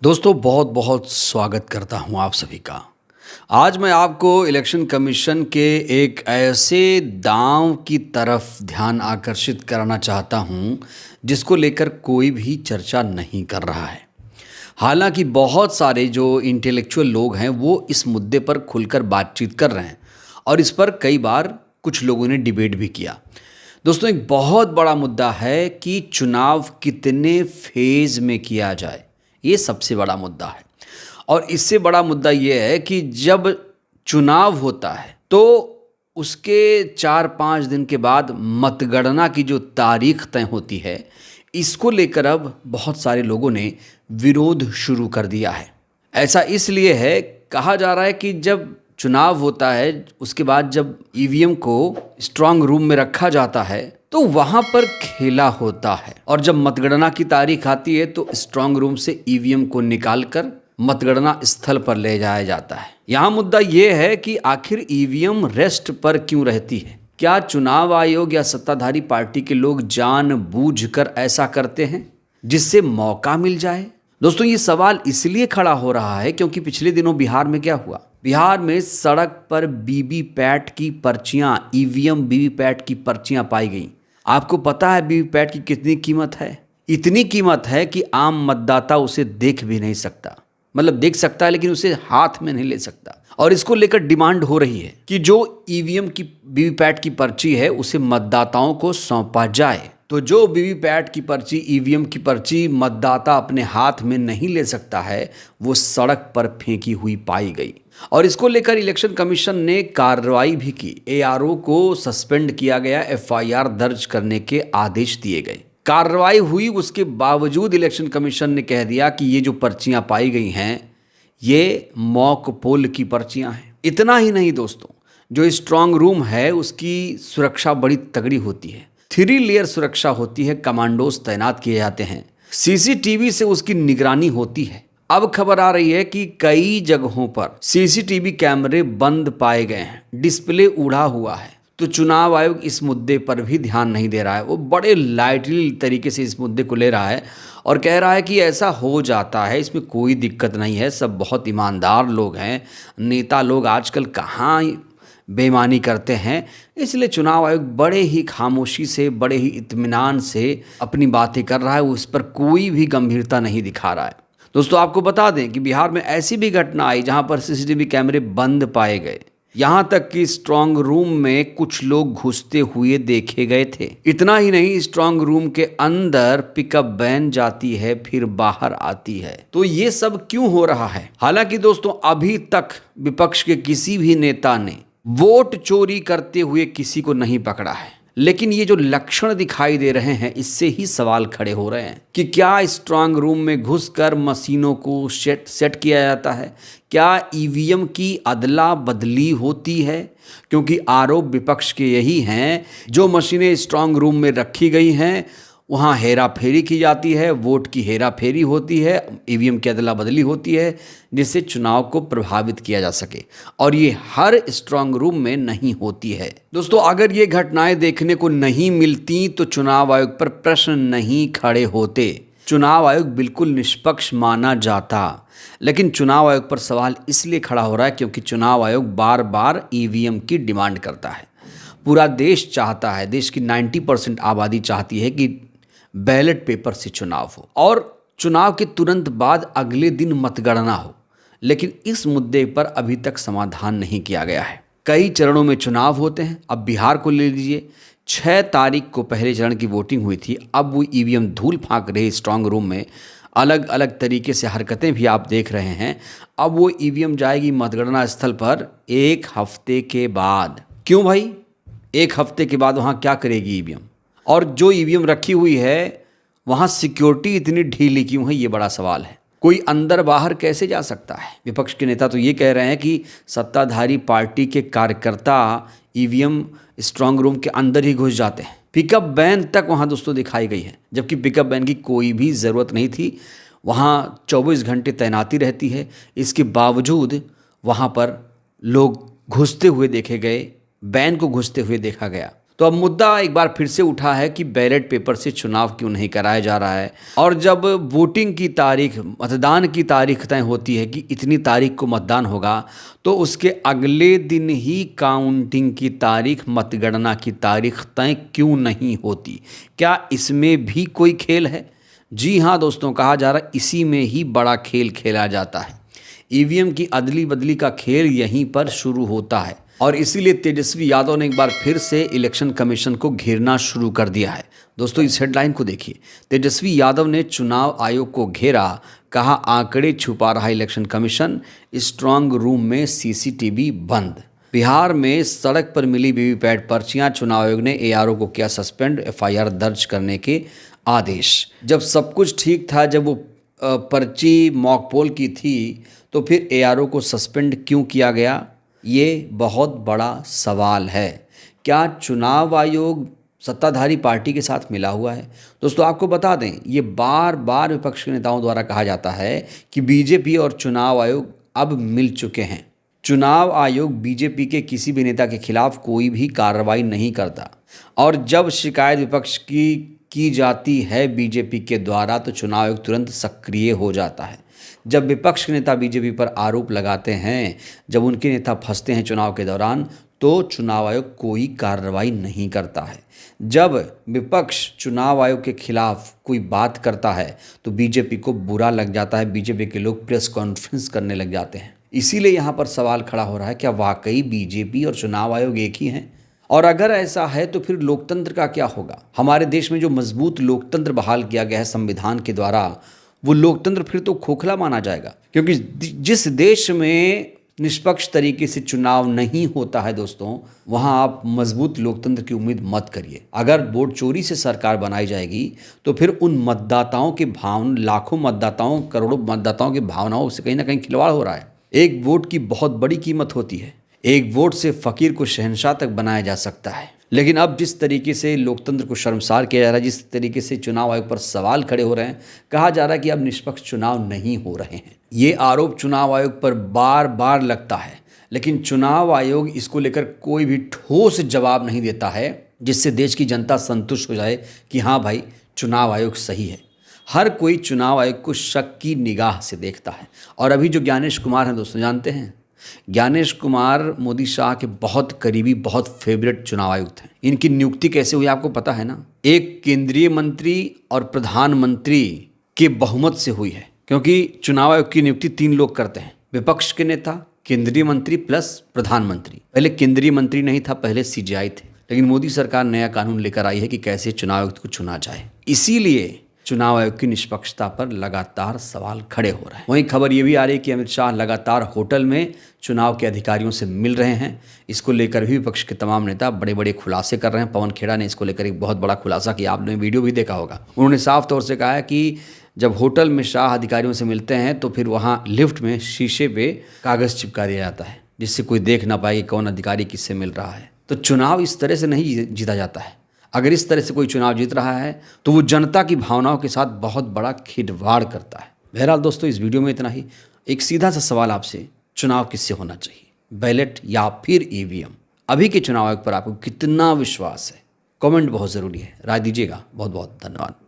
दोस्तों बहुत बहुत स्वागत करता हूं आप सभी का। आज मैं आपको इलेक्शन कमीशन के एक ऐसे दांव की तरफ ध्यान आकर्षित कराना चाहता हूं जिसको लेकर कोई भी चर्चा नहीं कर रहा है। हालांकि बहुत सारे जो इंटेलेक्चुअल लोग हैं वो इस मुद्दे पर खुलकर बातचीत कर रहे हैं और इस पर कई बार कुछ लोगों ने डिबेट भी किया। दोस्तों एक बहुत बड़ा मुद्दा है कि चुनाव कितने फेज में किया जाए, ये सबसे बड़ा मुद्दा है। और इससे बड़ा मुद्दा ये है कि जब चुनाव होता है तो उसके 4-5 दिन के बाद मतगणना की जो तारीख तय होती है, इसको लेकर अब बहुत सारे लोगों ने विरोध शुरू कर दिया है। ऐसा इसलिए है, कहा जा रहा है कि जब चुनाव होता है उसके बाद जब ईवीएम को स्ट्रांग रूम में रखा जाता है तो वहां पर खेला होता है और जब मतगणना की तारीख आती है तो स्ट्रांग रूम से ईवीएम को निकालकर मतगणना स्थल पर ले जाया जाता है। यहाँ मुद्दा ये है कि आखिर ईवीएम रेस्ट पर क्यों रहती है? क्या चुनाव आयोग या सत्ताधारी पार्टी के लोग जानबूझकर ऐसा करते हैं जिससे मौका मिल जाए? दोस्तों ये सवाल इसलिए खड़ा हो रहा है क्योंकि पिछले दिनों बिहार में क्या हुआ? बिहार में सड़क पर वीवीपैट की पर्चियां, ईवीएम वीवीपैट की पर्चियां पाई गई। आपको पता है वीवीपैट की कितनी कीमत है? इतनी कीमत है कि आम मतदाता उसे देख भी नहीं सकता, मतलब देख सकता है लेकिन उसे हाथ में नहीं ले सकता। और इसको लेकर डिमांड हो रही है कि जो ईवीएम की वीवीपैट की पर्ची है उसे मतदाताओं को सौंपा जाए। तो जो वीवीपैट की पर्ची, ईवीएम की पर्ची मतदाता अपने हाथ में नहीं ले सकता है, वो सड़क पर फेंकी हुई पाई गई। और इसको लेकर इलेक्शन कमीशन ने कार्रवाई भी की। एआरओ को सस्पेंड किया गया, एफआईआर दर्ज करने के आदेश दिए गए। कार्रवाई हुई, उसके बावजूद इलेक्शन कमीशन ने कह दिया कि ये जो पर्चियां पाई गई हैं ये मॉक पोल की पर्चियां हैं। इतना ही नहीं दोस्तों, जो स्ट्रांग रूम है उसकी सुरक्षा बड़ी तगड़ी होती है। 3 लेयर सुरक्षा होती है, कमांडोज तैनात किए जाते हैं, सीसीटीवी से उसकी निगरानी होती है। अब खबर आ रही है कि कई जगहों पर सीसीटीवी कैमरे बंद पाए गए हैं, डिस्प्ले उड़ा हुआ है। तो चुनाव आयोग इस मुद्दे पर भी ध्यान नहीं दे रहा है। वो बड़े लाइटली तरीके से इस मुद्दे को ले रहा है और कह रहा है कि ऐसा हो जाता है, इसमें कोई दिक्कत नहीं है, सब बहुत ईमानदार लोग हैं, नेता लोग आजकल कहाँ बेईमानी करते हैं। इसलिए चुनाव आयोग बड़े ही खामोशी से, बड़े ही इत्मीनान से अपनी बातें कर रहा है, उस पर कोई भी गंभीरता नहीं दिखा रहा है। दोस्तों आपको बता दें कि बिहार में ऐसी भी घटना आई जहां पर सीसीटीवी कैमरे बंद पाए गए, यहां तक कि स्ट्रांग रूम में कुछ लोग घुसते हुए देखे गए थे। इतना ही नहीं, स्ट्रांग रूम के अंदर पिकअप वैन जाती है फिर बाहर आती है। तो ये सब क्यों हो रहा है? हालांकि दोस्तों अभी तक विपक्ष के किसी भी नेता ने वोट चोरी करते हुए किसी को नहीं पकड़ा है, लेकिन ये जो लक्षण दिखाई दे रहे हैं इससे ही सवाल खड़े हो रहे हैं कि क्या स्ट्रांग रूम में घुसकर मशीनों को सेट किया जाता है? क्या ईवीएम की अदला बदली होती है? क्योंकि आरोप विपक्ष के यही हैं, जो मशीनें स्ट्रांग रूम में रखी गई हैं वहाँ हेरा फेरी की जाती है, वोट की हेरा फेरी होती है, ईवीएम की अदला बदली होती है जिससे चुनाव को प्रभावित किया जा सके, और ये हर स्ट्रांग रूम में नहीं होती है। दोस्तों अगर ये घटनाएं देखने को नहीं मिलती तो चुनाव आयोग पर प्रश्न नहीं खड़े होते, चुनाव आयोग बिल्कुल निष्पक्ष माना जाता। लेकिन चुनाव आयोग पर सवाल इसलिए खड़ा हो रहा है क्योंकि चुनाव आयोग बार बार ईवीएम की डिमांड करता है। पूरा देश चाहता है, देश की 90% आबादी चाहती है कि बैलेट पेपर से चुनाव हो और चुनाव के तुरंत बाद अगले दिन मतगणना हो। लेकिन इस मुद्दे पर अभी तक समाधान नहीं किया गया है। कई चरणों में चुनाव होते हैं। अब बिहार को ले लीजिए, 6 तारीख को पहले चरण की वोटिंग हुई थी। अब वो ईवीएम धूल फांक रहे स्ट्रांग रूम में, अलग अलग तरीके से हरकतें भी आप देख रहे हैं। अब वो ईवीएम जाएगी मतगणना स्थल पर 1 हफ्ते के बाद। क्यों भाई? 1 हफ्ते के बाद वहाँ क्या करेगी ईवीएम? और जो ईवीएम रखी हुई है वहाँ सिक्योरिटी इतनी ढीली क्यों है, ये बड़ा सवाल है। कोई अंदर बाहर कैसे जा सकता है? विपक्ष के नेता तो ये कह रहे हैं कि सत्ताधारी पार्टी के कार्यकर्ता ईवीएम स्ट्रांग रूम के अंदर ही घुस जाते हैं। पिकअप वैन तक वहाँ दोस्तों दिखाई गई है, जबकि पिकअप वैन की कोई भी ज़रूरत नहीं थी। वहाँ 24 घंटे तैनाती रहती है, इसके बावजूद वहाँ पर लोग घुसते हुए देखे गए, वैन को घुसते हुए देखा गया। तो अब मुद्दा एक बार फिर से उठा है कि बैलेट पेपर से चुनाव क्यों नहीं कराया जा रहा है। और जब वोटिंग की तारीख, मतदान की तारीख तय होती है कि इतनी तारीख को मतदान होगा, तो उसके अगले दिन ही काउंटिंग की तारीख, मतगणना की तारीख तय क्यों नहीं होती? क्या इसमें भी कोई खेल है? जी हाँ दोस्तों, कहा जा रहा है इसी में ही बड़ा खेल खेला जाता है। ईवीएम की अदली बदली का खेल यहीं पर शुरू होता है और इसीलिए तेजस्वी यादव ने एक बार फिर से इलेक्शन कमीशन को घेरना शुरू कर दिया है। दोस्तों इस हेडलाइन को देखिए, तेजस्वी यादव ने चुनाव आयोग को घेरा, कहा आंकड़े छुपा रहा इलेक्शन कमीशन, स्ट्रांग रूम में सीसीटीवी बंद। बिहार में सड़क पर मिली वीवीपैट पर्चियां, चुनाव आयोग ने एआरओ को किया सस्पेंड, एफआईआर दर्ज करने के आदेश। जब सब कुछ ठीक था, जब वो पर्ची मॉक पोल की थी, तो फिर एआरओ को सस्पेंड क्यों किया गया? ये बहुत बड़ा सवाल है। क्या चुनाव आयोग सत्ताधारी पार्टी के साथ मिला हुआ है? दोस्तों आपको बता दें, ये बार बार विपक्ष के नेताओं द्वारा कहा जाता है कि बीजेपी और चुनाव आयोग अब मिल चुके हैं। चुनाव आयोग बीजेपी के किसी भी नेता के खिलाफ कोई भी कार्रवाई नहीं करता और जब शिकायत विपक्ष की जाती है बीजेपी के द्वारा, तो चुनाव आयोग तुरंत सक्रिय हो जाता है। जब विपक्ष के नेता बीजेपी पर आरोप लगाते हैं, जब उनके नेता फंसते हैं चुनाव के दौरान, तो चुनाव आयोग कोई कार्रवाई नहीं करता है। जब विपक्ष चुनाव आयोग के खिलाफ कोई बात करता है तो बीजेपी को बुरा लग जाता है, बीजेपी के लोग प्रेस कॉन्फ्रेंस करने लग जाते हैं। इसीलिए यहाँ पर सवाल खड़ा हो रहा है, क्या वाकई बीजेपी और चुनाव आयोग एक ही हैं? और अगर ऐसा है तो फिर लोकतंत्र का क्या होगा? हमारे देश में जो मजबूत लोकतंत्र बहाल किया गया है संविधान के द्वारा, वो लोकतंत्र फिर तो खोखला माना जाएगा। क्योंकि जिस देश में निष्पक्ष तरीके से चुनाव नहीं होता है दोस्तों, वहां आप मजबूत लोकतंत्र की उम्मीद मत करिए। अगर वोट चोरी से सरकार बनाई जाएगी तो फिर उन मतदाताओं के भावना, लाखों मतदाताओं, करोड़ों मतदाताओं की भावनाओं से कहीं ना कहीं खिलवाड़ हो रहा है। एक वोट की बहुत बड़ी कीमत होती है। एक वोट से फकीर को शहंशाह तक बनाया जा सकता है। लेकिन अब जिस तरीके से लोकतंत्र को शर्मसार किया जा रहा है, जिस तरीके से चुनाव आयोग पर सवाल खड़े हो रहे हैं, कहा जा रहा है कि अब निष्पक्ष चुनाव नहीं हो रहे हैं। ये आरोप चुनाव आयोग पर बार बार लगता है, लेकिन चुनाव आयोग इसको लेकर कोई भी ठोस जवाब नहीं देता है जिससे देश की जनता संतुष्ट हो जाए कि हाँ भाई चुनाव आयोग सही है। हर कोई चुनाव आयोग को शक की निगाह से देखता है। और अभी जो ज्ञानेश कुमार हैं दोस्तों, जानते हैं ज्ञानेश कुमार मोदी शाह के बहुत करीबी, बहुत फेवरेट चुनाव आयुक्त हैं। इनकी नियुक्ति कैसे हुई आपको पता है ना? एक केंद्रीय मंत्री और प्रधानमंत्री के बहुमत से हुई है। क्योंकि चुनाव आयोग की नियुक्ति 3 लोग करते हैं, विपक्ष के नेता, केंद्रीय मंत्री प्लस प्रधानमंत्री। पहले केंद्रीय मंत्री नहीं था, पहले सीजेआई थे। लेकिन मोदी सरकार नया कानून लेकर आई है कि कैसे चुनाव आयुक्त को चुना जाए। इसीलिए चुनाव आयोग की निष्पक्षता पर लगातार सवाल खड़े हो रहे हैं। वहीं खबर ये भी आ रही है कि अमित शाह लगातार होटल में चुनाव के अधिकारियों से मिल रहे हैं। इसको लेकर भी विपक्ष के तमाम नेता बड़े बड़े खुलासे कर रहे हैं। पवन खेड़ा ने इसको लेकर एक बहुत बड़ा खुलासा किया, आपने वीडियो भी देखा होगा। उन्होंने साफ तौर से कहा है कि जब होटल में शाह अधिकारियों से मिलते हैं तो फिर वहाँ लिफ्ट में शीशे पे कागज़ चिपका दिया जाता है जिससे कोई देख ना पाए कि कौन अधिकारी किससे मिल रहा है। तो चुनाव इस तरह से नहीं जीता जाता है। अगर इस तरह से कोई चुनाव जीत रहा है तो वो जनता की भावनाओं के साथ बहुत बड़ा खिलवाड़ करता है। बहरहाल दोस्तों, इस वीडियो में इतना ही। एक सीधा सा सवाल आपसे, चुनाव किससे होना चाहिए, बैलेट या फिर ईवीएम? अभी के चुनाव आयोग पर आपको कितना विश्वास है? कमेंट बहुत ज़रूरी है, राय दीजिएगा। बहुत बहुत धन्यवाद।